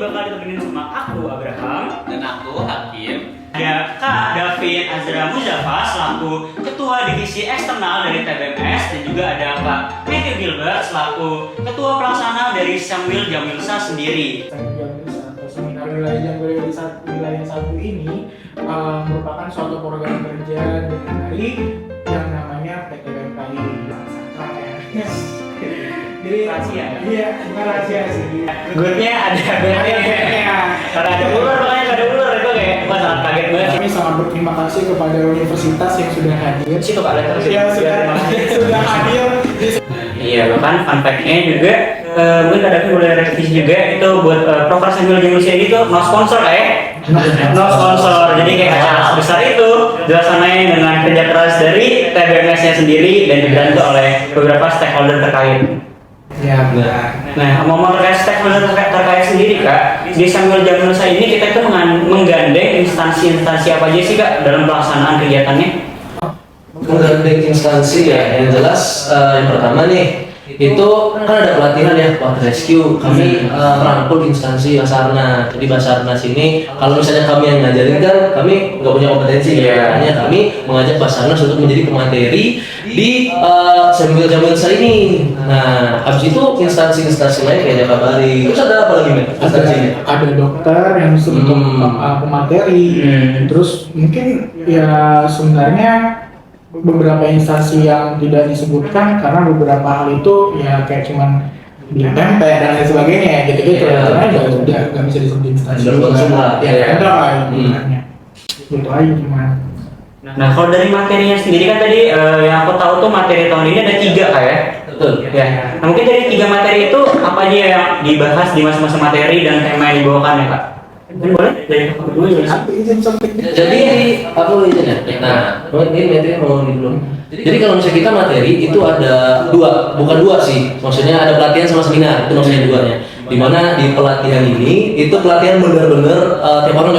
Bakal ditemenin sama aku Abraham Dan aku Hakim. ada Kak David Azra Muzafa selaku Ketua Divisi Eksternal dari TBMS dan juga ada Kak Matthew Gilbert selaku Ketua Pelaksana dari Samuel Jamilsa sendiri. Atau seminar wilayah Jagorawi wilayah 1 ini merupakan suatu program kerja dari yang namanya PTBMKI. Jadi Rahasia. Iya, bukan rahasia sih. Grupnya ada karena ada ular, makanya ada ular itu kayak gua sangat kaget banget. Kami sangat berterima kasih kepada universitas yang sudah hadir. Situ Pak letter Ya sudah hadir. Iya, bahkan fun fact-nya juga mungkin kadang boleh revisi juga itu buat Proker Samuel Jamilsa ini tuh no sponsor no sponsor, jadi kayak acara sebesar itu dilaksanain dengan kerja keras dari TBMS-nya sendiri dan dibantu oleh beberapa stakeholder terkait. Ya, benar. Nah, ngomong terkait stakeholder terkait sendiri Kak, di Samuel Jamilsa ini kita tuh menggandeng instansi-instansi apa aja sih Kak dalam pelaksanaan kegiatannya? Menggandeng instansi ya, yang jelas yang pertama nih itu kan ada pelatihan ya buat rescue. Kami merangkul instansi Basarnas. Jadi Basarnas ini kalau misalnya kami yang ngajarin kan kami nggak punya kompetensi ya, hanya kami mengajak Basarnas untuk menjadi pemateri di Samuel Jamilsa ini. Nah, habis itu instansi-instansi lain kayak Jakabari. Terus ada apa lagi men? Instansinya? Ada dokter yang untuk pemateri. Terus mungkin ya sebenarnya beberapa instansi yang tidak disebutkan karena beberapa hal itu ya kayak cuman beli tempe dan lain sebagainya gitu-gitu. Karena nggak bisa disebut instansi juga. Ya enggak lah sebenarnya. Gitu aja cuman. Nah, kalau dari materinya sendiri kan tadi yang aku tahu tuh materi tahun ini ada 3 Kak ya? Betul. Ya. Nah, mungkin dari 3 materi itu apa aja yang dibahas di masing-masing materi dan tema yang dibawakan ya Kak? Mungkin boleh dari Kakak dulu ya? Jadi aku izin ya. Nah, ini materi mau dulu. Jadi kalau misalnya kita materi itu ada bukan dua sih. Maksudnya ada pelatihan sama seminar, itu maksudnya duanya. Dimana di pelatihan ini itu pelatihan bener-bener tiap orang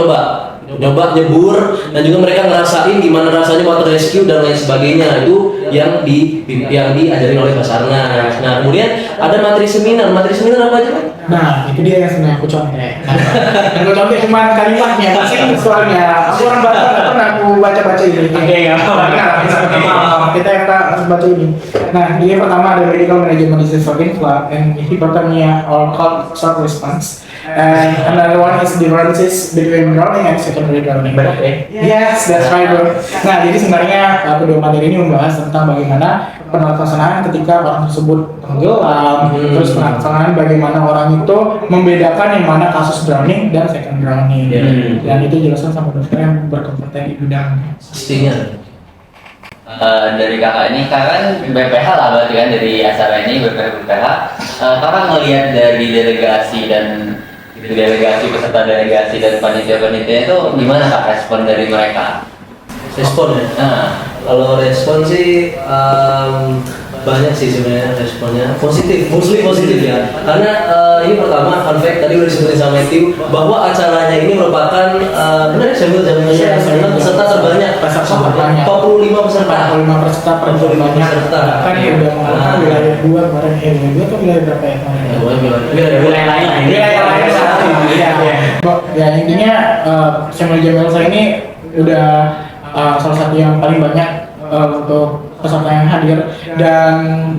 nyoba nyebur dan juga mereka ngerasain gimana rasanya water rescue dan lain sebagainya. Itu yang diajarin oleh Basarnas. Nah, kemudian ada materi seminar apa aja Pak? Nah, itu dia yang sebenarnya aku contek. Yang aku contek cuma kalimatnya, pasti soalnya aku orang Batak nggak pernah aku baca ini. Oke, nggak apa-apa. Kita harus baca ini. Nah, dia pertama ada medical management disaster flood, and hypothermia or cold short response. And another one is differences between drowning and secondary drowning. Berat ya? Yes, that's right bro. Nah, jadi sebenarnya kedua materi ini membahas tentang bagaimana pelaksanaan ketika orang tersebut tenggelam, terus pelaksanaan bagaimana orang itu membedakan yang mana kasus drowning dan second drowning. Dan itu dijelaskan sama dokter yang berkompeten di bidang. Pastinya. Dari kakak ini, kakak kan BPH lah berarti kan dari acara ini BPH. Kakak ngelihat dari delegasi peserta delegasi dan panitia itu gimana Kak respon dari mereka? Respon ya? Kalau respon sih banyak sih sebenarnya responnya positif, mostly positif ya. Karena ini pertama fun fact tadi udah disebutin sama Matthew bahwa acaranya ini merupakan benar Samuel Jamilsa peserta terbanyak, 45 peserta. 45 peserta per peserta. Kan ya udah mengalahkan wilayah 2 kemarin. Wilayah 2 atau wilayah berapa ya kemarin? Wilayah lain lah ini. Wilayah lain satu. Ya intinya Samuel Jamilsa ini udah salah satu yang paling banyak untuk peserta yang hadir, dan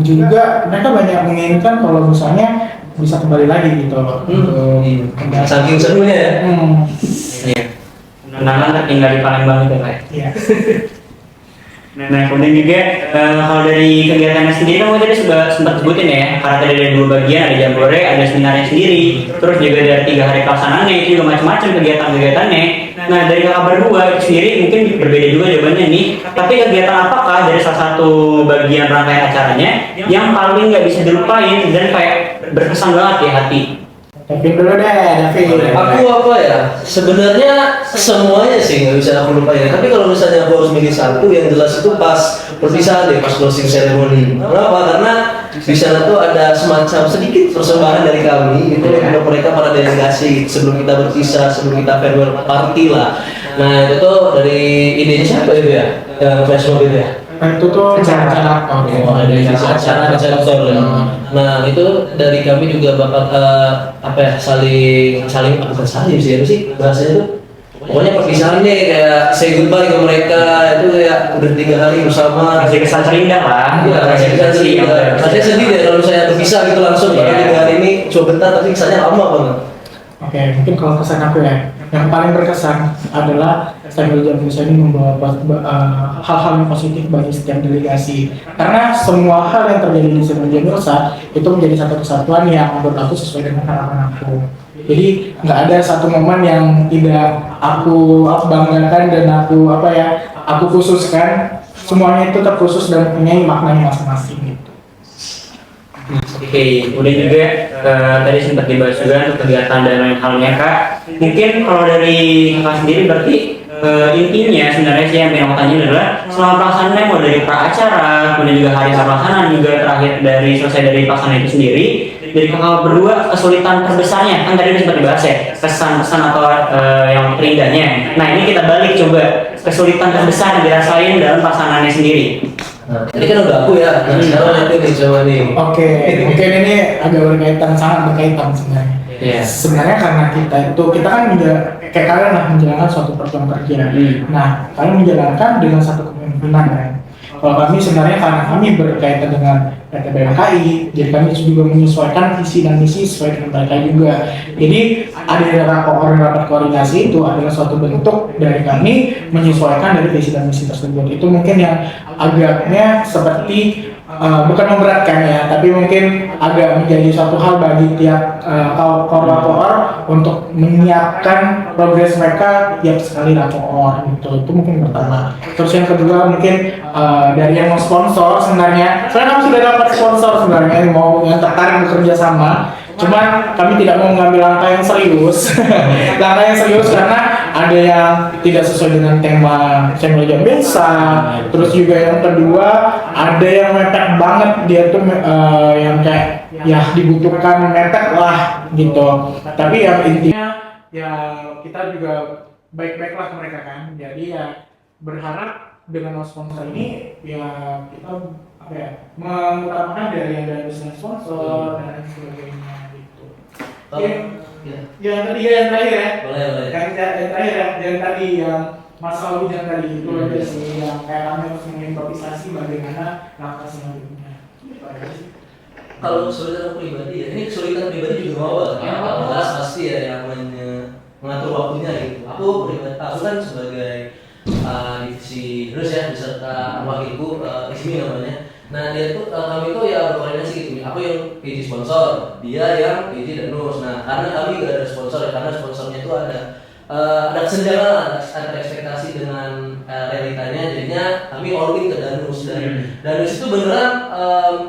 juga mereka banyak menginginkan kalau misalnya bisa kembali lagi gitu loh. Saking serunya ya. Iya. Kenangan tertinggal di Palembang itu Kak. Iya. Nah, kemudian juga kalau dari kegiatannya sendiri kan tadi sudah sempat sebutin ya, karena tadi ada 2 bagian, ada jambore, ada seminarnya sendiri, terus juga dari 3 hari pelaksanaannya itu juga macam-macam kegiatan-kegiatannya. Nah, dari kakak berdua sendiri mungkin berbeda juga jawabannya nih, tapi kegiatan apakah dari salah satu bagian rangkaian acaranya yang paling nggak bisa dilupain dan kayak berkesan banget di hati? David dulu deh, David. Aku apa ya? Sebenarnya semuanya sih nggak bisa aku lupain. Tapi kalau misalnya aku harus milih satu, yang jelas itu pas perpisahan deh, pas closing ceremony. Kenapa? Karena di sana tuh ada semacam sedikit persembahan dari kami gitu untuk mereka para delegasi sebelum kita berpisah, sebelum kita farewell party lah. Nah itu tuh dari idenya siapa itu ya? Yang flash mob itu ya? Itu tuh Acara. Oh, ada divisi acara dan sektor ya. Nah itu dari kami juga bakal apa ya saling bukan saling sih apa sih bahasanya tuh. Pokoknya perpisahan deh kayak say goodbye ke mereka itu ya udah 3 hari bersama. Kasih kesan terindah lah. Iya, kasih kesan terindah. Rasanya sedih deh kalau saya berpisah gitu langsung. Karena 3 hari ini cuma bentar tapi kesannya lama banget. Oke, mungkin kalau kesan aku ya, yang paling berkesan adalah Sambil Indonesia ini membawa hal-hal yang positif bagi setiap delegasi. Karena semua hal yang terjadi di Sambil Indonesia itu menjadi satu kesatuan yang menurut aku sesuai dengan harapan aku. Jadi nggak ada satu momen yang tidak aku banggakan dan aku khususkan. Semuanya itu terkhusus dan punya maknanya masing-masing gitu. Oke, kemudian juga tadi sempat dibahas juga untuk kegiatan dan lain halnya Kak. Mungkin kalau dari Kakak sendiri berarti intinya sebenarnya sih yang pengen aku tanya adalah selama pelaksanaannya mau dari pra-acara, kemudian juga hari pelaksanaan juga terakhir dari selesai dari pelaksanaan itu sendiri. Dari Kakak berdua kesulitan terbesarnya kan tadi sempat dibahas ya kesan-kesan atau yang terindahnya. Nah ini kita balik coba kesulitan terbesar yang dirasain dalam pelaksanaannya sendiri. Nah, ini kan udah aku ya. Nah, sekarang nanti nih coba nih. Oke, mungkin ini agak berkaitan, sangat berkaitan sebenarnya. Iya. Sebenarnya karena kita kan kayak kalian lah menjalankan suatu program kerja. Nah, kalian menjalankan dengan satu kepemimpinan kan. Kalau kami sebenarnya karena kami berkaitan dengan PT BMKI, jadi kami juga menyesuaikan visi dan misi sesuai dengan mereka juga. Jadi ada rapat koordinasi itu adalah suatu bentuk dari kami menyesuaikan dari visi dan misi tersebut. Itu mungkin yang agaknya seperti bukan memberatkan ya, tapi mungkin agak menjadi suatu hal bagi tiap koordinator untuk menyiapkan progres mereka tiap sekali rapor gitu. Itu mungkin pertama. Terus yang kedua mungkin dari yang sponsor sebenarnya kami sudah dapat sponsor sebenarnya yang tertarik bekerja sama. Cuman kami tidak mau mengambil langkah yang serius. Langkah yang serius karena ada yang tidak sesuai dengan tema Sambil Indonesia. Terus juga yang kedua ada yang mepet banget, dia tuh yang kayak ya dibutuhkan mepet lah gitu. Tapi yang intinya ya kita juga baik-baik lah ke mereka kan. Jadi ya berharap dengan sponsor ini ya kita mengutamakan dari sponsor dan lain sebagainya gitu. Yang ketiga yang terakhir ya. Boleh. Yang terakhir ya, yang tadi yang masalah hujan tadi itu aja sih yang kayak kami harus mengimprovisasi bagaimana langkah selanjutnya. Gitu aja sih. Kalau kesulitan pribadi ya, ini kesulitan pribadi juga bawa kan? Jelas pasti ya yang mengatur waktunya gitu. Aku kan sebagai divisi terus ya beserta wakilku Ismi namanya. Nah dia tuh kami tuh ya berkoordinasi gitu. Aku yang PJ sponsor, dia yang PJ danus. Nah karena kami gak ada sponsor ya, karena sponsornya itu ada kesenjangan antara ekspektasi dengan realitanya. Jadinya kami all in ke danus dan danus itu beneran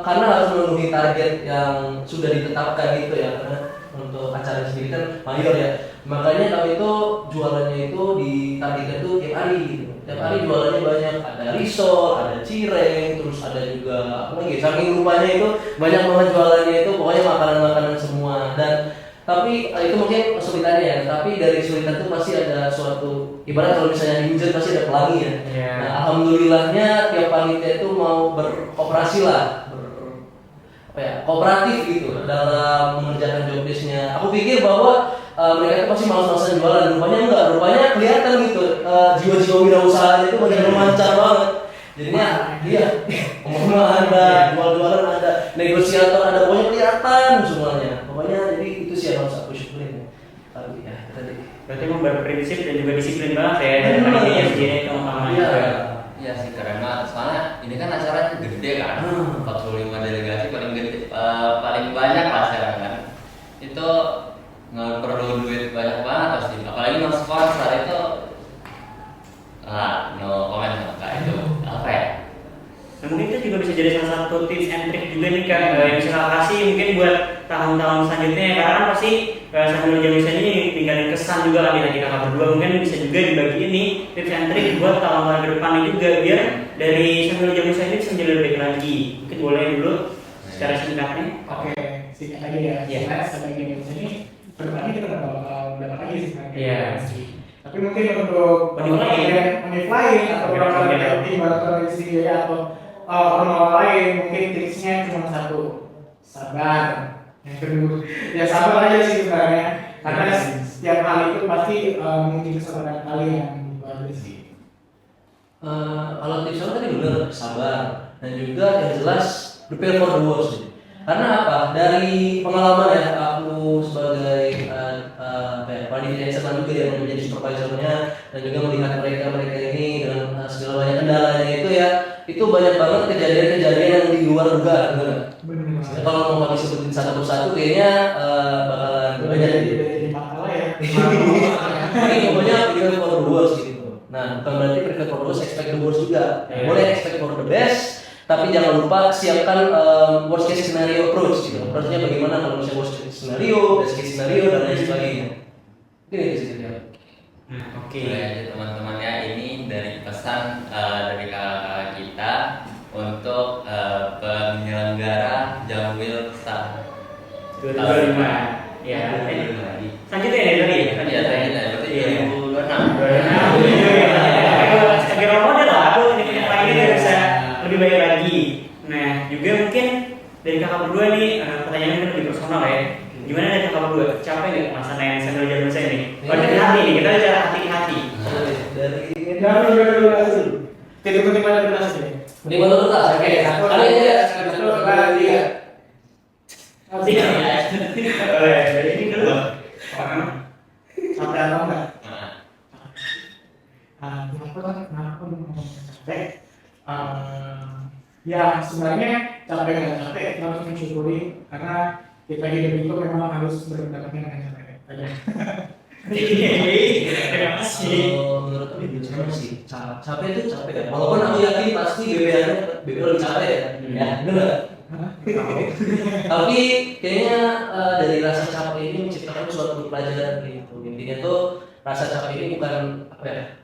karena harus memenuhi target yang sudah ditetapkan gitu ya. Karena untuk acara sendiri kan mayor ya. Makanya kami itu jualannya itu ditargetkan tuh tiap hari gitu. Tiap hari jualannya banyak, ada risol, ada cireng, terus ada juga apa lagi, saking lupanya itu banyak banget jualannya itu, pokoknya makanan-makanan semua. Dan tapi itu mungkin kesulitannya ya, tapi dari kesulitan itu pasti ada suatu, ibarat kalau misalnya dihujan pasti ada pelangi ya. Nah alhamdulillahnya tiap panitia itu mau beroperasi lah, kooperatif gitu dalam mengerjakan job desk-nya. Aku pikir bahwa mereka itu pasti malas-malasan jualan, rupanya kelihatan gitu jiwa-jiwa wirausaha itu benar-benar lancar banget. Jadinya iya, omongan ada, jual-jualan ada, negosiator ada, pokoknya kelihatan semuanya. Pokoknya jadi itu sih yang harus aku syukurin ya. Tapi ya tadi. Berarti memang berprinsip dan juga disiplin banget ya dari panitia sendiri itu utama juga. Iya sih, karena soalnya ini kan acaranya gede kan, 45 delegasi paling banyak lah sekarang kan. Itu nggak perlu duit banyak banget pasti, apalagi no sponsor itu no comment kayak itu apa ya. Nah, mungkin itu juga bisa jadi salah satu tips and trick juga nih Kak yang bisa Kakak kasih mungkin buat tahun-tahun selanjutnya karena kan pasti Sambil Indonesia ini tinggalin kesan juga lah di hati Kakak berdua, mungkin bisa juga dibagi ini tips and trick buat tahun-tahun ke depan juga biar dari Sambil Indonesia ini bisa menjadi lebih baik lagi. Mungkin boleh dulu secara singkatnya. Oke, singkat aja ya. Iya. Sambil Indonesia ini kedepannya kita bakal dapat lagi sih sebenarnya. Iya. Tapi mungkin untuk univ lain atau orang tim atau istri atau orang lain mungkin tipsnya cuma satu, sabar. Yang kedua, ya sabar aja sih sebenarnya. Karena setiap hal itu pasti mungkin kesabaran kalian gitu aja sih. Kalau tips saya tadi benar, sabar dan juga yang jelas prepare for the worst. Karena apa? Dari pengalaman ya, aku sebagai panitia internal juga yang menjadi supervisornya dan juga melihat mereka ini dengan segala banyak kendalanya itu banyak banget kejadian-kejadian yang di luar dugaan. Benar. Kalau mau kami sebutin satu persatu kayaknya bakalan banyak jadi masalah ya. Ini pokoknya prepare for the worst gitu. Nah, bukan berarti prepare for the worst, expect the worst juga. Boleh expect for the best, tapi jangan lupa siapkan worst case scenario approach gitu. Approach-nya bagaimana kalau misalnya worst case scenario, best case scenario dan lain sebagainya. Ini sih ya. Oke, teman-teman ya, ini dari pesan dari kakak kita untuk penyelenggara Jamwil Star 2025. Ya, selanjutnya ya tadi ya. Kan ya tadi berarti 2026. Sebagai role model lah, aku ini lainnya bisa lebih baik lagi. Nah, juga mungkin dari kakak berdua nih pertanyaannya kan lebih personal ya. Gimana dari kakak berdua? Capek nggak melaksanain sambil jalan saya ini? Kalau dari hati nih, kita bicara hati ke hati. Jangan durasi. Tidak penting pada durasi. Ini menurut tak? Oke, Satu, ada ya. tiga. Tiga. Dari ini dulu. Sampai atau enggak? Kenapa lu ngomong capek? Ya sebenarnya capek nggak capek kita harus mensyukuri karena kita hidup itu memang harus berdampingan dengan capek. Terima kasih. Kalau menurut aku juga sama sih. Capek itu capek ya. Walaupun aku yakin pasti BPH lebih capek ya. Ya, benar. Tapi kayaknya dari rasa capek ini menciptakan suatu pelajaran gitu. Intinya tuh rasa capek ini bukan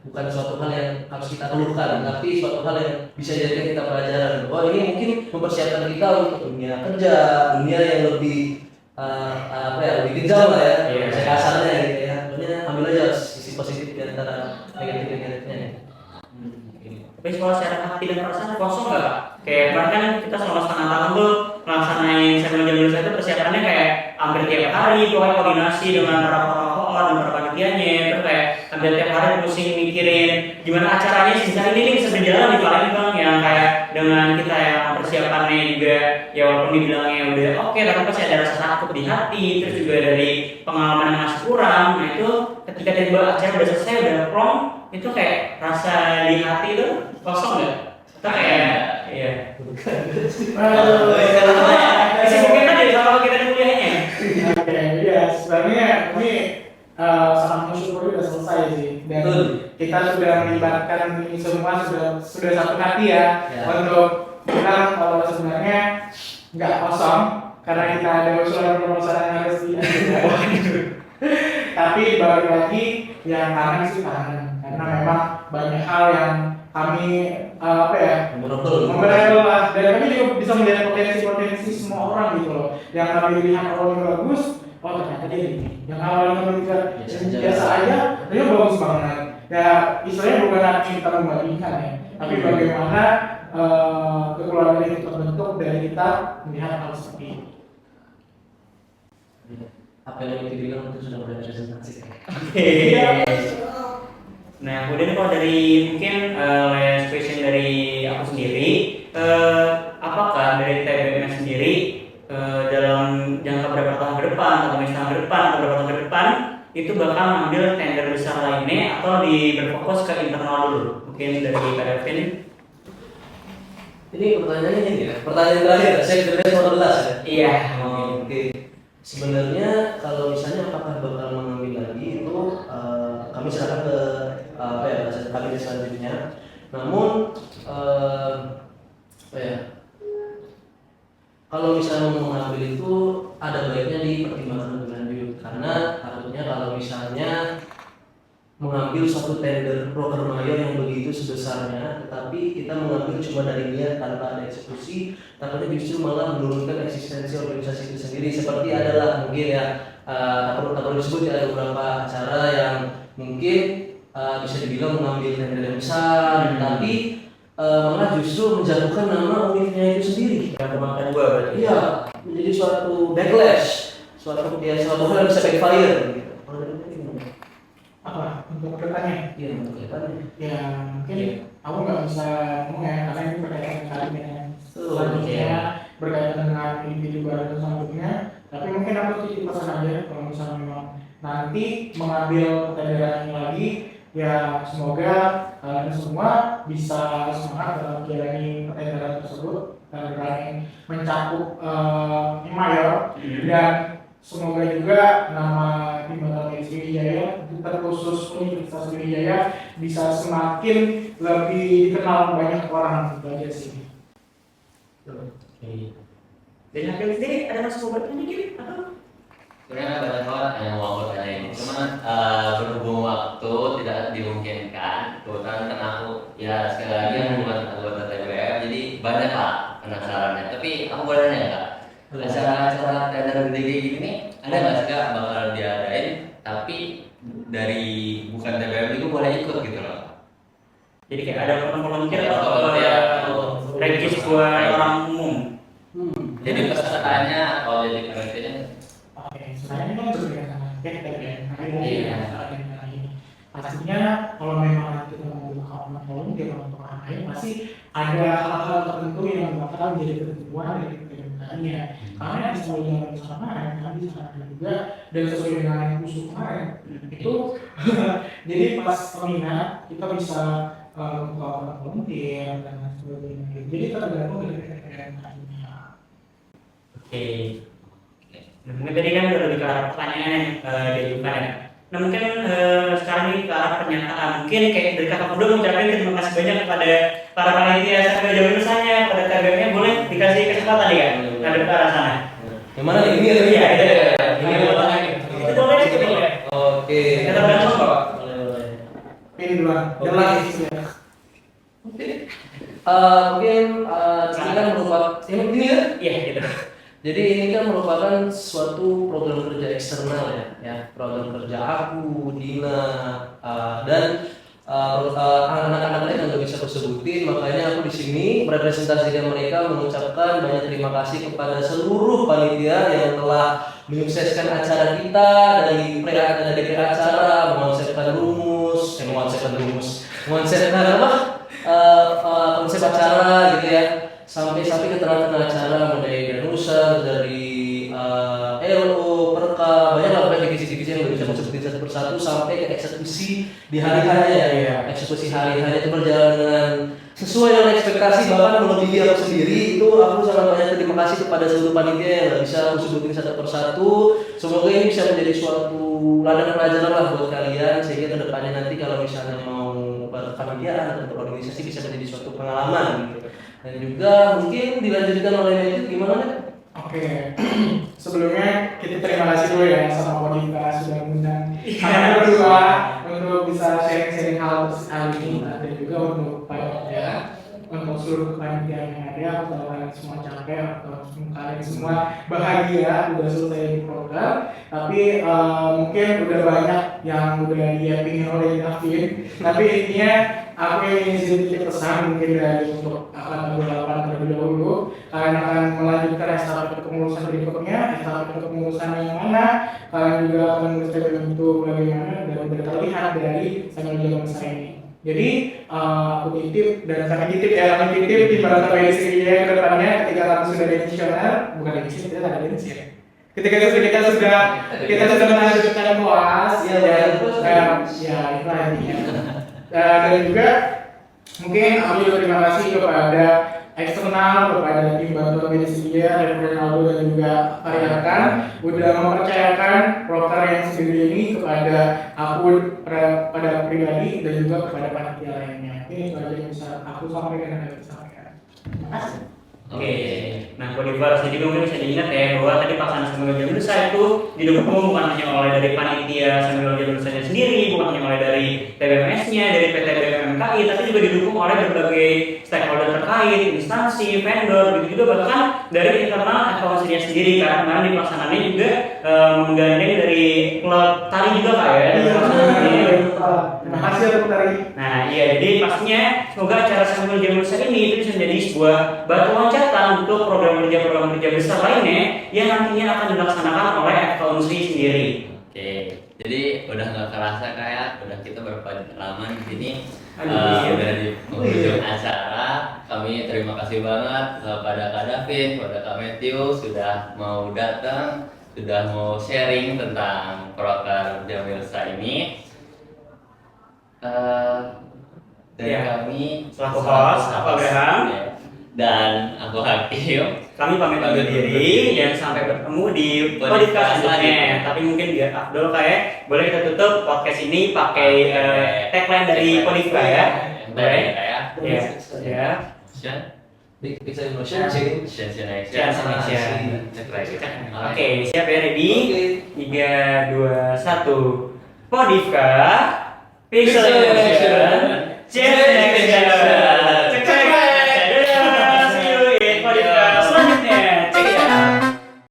bukan suatu hal yang harus kita keluhkan, tapi suatu hal yang bisa jadikan kita pelajaran. Oh, ini mungkin mempersiapkan kita untuk dunia kerja, dunia yang lebih lebih kejam lah ya. Saya kasarnya gitu ya. Pokoknya ambil aja sisi positif di antara negatif-negatifnya. Tapi kalau secara hati dan perasaan kosong nggak Kak? Kayak bahkan kita selama setengah tahun tuh melaksanain seminar Jamwil saya itu persiapannya kayak hampir tiap hari, pokoknya koordinasi dengan para tokoh dan para panitianya, terus kayak hampir tiap hari pusing mikirin gimana acaranya sisa ini bisa berjalan di Palembang yang kayak dengan kita yang persiapannya juga ya walaupun dibilangnya udah oke, tapi pasti ada rasa takut di hati, terus juga dari pengalaman yang masih kurang. Nah itu ketika tiba acara udah selesai udah plong, itu kayak rasa di hati itu kosong nggak? Kita kayak iya. Disibukkan aja sama kita di kuliahnya. Oke, ya sebenarnya ini sangat bersyukur udah selesai sih dan kita sudah melibatkan ini semua sudah satu hati ya untuk bilang kalau sebenarnya nggak kosong karena kita ada usulan proposal yang harus diajukan. Tapi balik lagi yang kangen sih kangen karena memang banyak hal yang kami memorable lah dan kami juga bisa melihat potensi semua orang gitu loh yang kami lihat awalnya bagus, oh ternyata dia ini yang awalnya kami lihat biasa aja dia bagus banget ya. Istilahnya bukan arti kita membandingkan ya, tapi bagaimana kekeluargaan itu terbentuk dari kita melihat hal seperti ini. Apa yang itu bilang itu sudah berrepresentasi. Nah, kemudian kalau dari mungkin last question dari aku sendiri, apakah dari TBM sendiri dalam jangka beberapa tahun ke depan atau misalnya ke depan atau beberapa tahun ke depan itu bakal mengambil tender besar lainnya atau berfokus ke internal dulu? Mungkin dari Kak Devin. Ini pertanyaannya ini ya. Pertanyaan terakhir, saya kira 15 ya. Iya. Oke. Sebenarnya kalau misalnya apakah bakal mengambil lagi itu kami serahkan ke kami selanjutnya. Namun kalau misalnya mau mengambil itu ada baiknya dipertimbangkan lebih lanjut karena takutnya kalau misalnya mengambil suatu tender proker mayor yang begitu sebesarnya, tetapi kita mengambil cuma dari niat tanpa ada eksekusi, takutnya justru malah menurunkan eksistensi organisasi itu sendiri. Seperti adalah mungkin ya tak perlu disebut ya, ada beberapa acara yang mungkin bisa dibilang mengambil tender yang besar, tapi malah justru menjatuhkan nama unitnya itu sendiri. Yang kemakan gua berarti. Iya, menjadi suatu backlash, suatu hal yang bisa backfire gitu. Apa untuk kedepannya? Iya, untuk kedepannya. Ya mungkin aku nggak bisa ngomong ya karena ini berkaitan dengan kabinet Betul, selanjutnya, berkaitan dengan individu baru selanjutnya. Tapi mungkin aku titip pesan aja kalau misalnya memang nanti mengambil ketenderan ini lagi, ya semoga kalian semua bisa semangat dalam menjalani ketenderan tersebut dan berani mencakup yang mayor, dan semoga juga nama Timbatan Sriwijaya, terkhusus Universitas Sriwijaya, bisa semakin lebih dikenal banyak orang. Itu aja sih. Dan Hakim sendiri ada masuk obatnya gitu atau? Sebenarnya banyak banget yang mau aku tanyain, cuman berhubung waktu tidak dimungkinkan, kebetulan kan aku ya sekali lagi aku bukan anggota TBM, jadi banyak lah penasarannya. Tapi aku boleh nanya kak, acara-acara tender gede kayak gini nih, ada nggak sih kak bakal diadain, tapi dari bukan TBM itu boleh ikut gitu loh? Jadi kayak ada volunteer Ya, atau ya, regis buat orang umum. Jadi pesertanya kalau jadi penelitiannya Oke, sebenarnya ini kan berbeda sama TBM. Iya. Pastinya kalau memang nanti kita mau buka online volunteer untuk orang lain, pasti ada hal-hal tertentu yang bakal menjadi ketentuan dari ketentuannya. Karena yang sesuai dengan kemarin, kami sarankan juga dan sesuai dengan yang usul kemarin itu jadi pas peminat kita bisa buka online volunteer dan lain sebagainya. Jadi tergantung dari ketentuannya. Oke. Nah, mungkin tadi kan udah lebih ke arah pertanyaan yang diajukan ya. Nah mungkin sekarang ini ke arah pernyataan. Mungkin kayak dari kakak Abdul mengucapkan terima kasih banyak kepada para panitia sampai jauh misalnya, pada TBM-nya boleh dikasih kesempatan nih kan? Ada ke arah sana. Yang mana nih? Ini ya? Iya, Ini boleh. itu boleh sih, boleh. Oke. Kita bersama Pak. Boleh. Ini dua, dan lagi sih ya. Mungkin ini kan merupakan ini ya. Iya gitu. Jadi ini kan merupakan suatu program kerja eksternal ya program kerja aku, Dina, dan anak-anak lain yang nggak bisa aku sebutin. Makanya aku di sini merepresentasikan mereka, mengucapkan banyak terima kasih kepada seluruh panitia yang telah menyukseskan acara kita dari acara, mengonsepkan konsep acara gitu ya. Sampai ke tengah-tengah acara, mulai dari Danusa, dari LO, Perka, banyak lah divisi-divisi yang bisa sebutin satu persatu sampai ke eksekusi di hari-harinya ya. Eksekusi hari-harinya itu berjalan dengan sesuai dengan ekspektasi, bahkan melebihi aku sendiri. Itu aku sangat banyak terima kasih kepada seluruh panitia yang nggak bisa aku sebutin satu persatu. Semoga ini bisa menjadi suatu ladang pelajaran lah buat kalian, sehingga kedepannya nanti kalau misalnya mau berkepanitiaan atau berorganisasi bisa menjadi suatu pengalaman gitu. Dan juga mungkin dilanjutkan oleh Majid gimana nih? Oke, sebelumnya kita terima kasih dulu ya sama Kodika sudah mengundang kalian berdua untuk bisa sharing-sharing hal ini, dan juga untuk panitia, untuk seluruh panitia yang ada. Aku tahu kalian semua capek, atau kalian semua bahagia udah selesai di program, tapi mungkin udah banyak yang udah diapingin oleh David. Tapi intinya aku ingin sedikit pesan mungkin dari untuk akan beberapa terlebih dahulu. Kalian akan melanjutkan estafet kepengurusan berikutnya, estafet kepengurusan yang mana kalian juga akan menceritakan itu bagaimana dan udah terlihat dari sambil jalan saya ini. Jadi aku titip dan kami titip di Timbatan Sriwijaya ke depannya ketika kamu sudah divisioner, bukan divisi, kita ada divisi ya. Ketika kita sudah melanjutkan koas, ya itu artinya. Dan juga mungkin aku juga terima kasih kepada eksternal, kepada tim bantuan medis India, Ronaldo dan juga Ariakan udah mempercayakan proker yang sendiri ini kepada aku pada pribadi dan juga kepada panitia lainnya. Ini itu aja yang bisa aku sampaikan dan sampaikan. Terima kasih. Oke. Nah, kalau di Baras jadi mungkin bisa diingat ya bahwa tadi pelaksanaan Samuel Jabursa itu didukung bukan hanya oleh dari panitia Samuel Jabursanya sendiri, bukan hanya oleh dari TBMS-nya, dari PT BMKI, tapi juga didukung oleh berbagai stakeholder terkait, instansi, vendor, begitu juga bahkan dari internal evaluasinya sendiri kan. Kemarin di pelaksanaannya juga menggandeng dari klub tari juga Kak ya. Terima kasih ya Tari. Nah iya, jadi pastinya semoga acara Samuel Jabursa ini itu bisa menjadi sebuah batu loncatan untuk program kerja besar lainnya yang nantinya akan dilaksanakan oleh FKUNSI sendiri. Oke, jadi udah nggak kerasa kayak udah kita berpengalaman di sini. Aduh, Udah di penghujung acara. Kami terima kasih banget kepada Kak David, kepada Kak Matthew sudah mau datang, sudah mau sharing tentang program Jabursa ini. Dari Ya. kami Selaku host, aku Abraham. ya, dan aku Hakim. Kami pamit undur diri dan sampai bertemu di podcast selanjutnya. Tapi mungkin biar Abdul kayak boleh kita tutup podcast ini pakai tagline dari Politika ya. Boleh? Ya. Ya. Bisa Indonesia sih. Chance Indonesia. Oke, siap ya, ready? 3, 2, 1. Politika Pixel Indonesia. Chance Indonesia.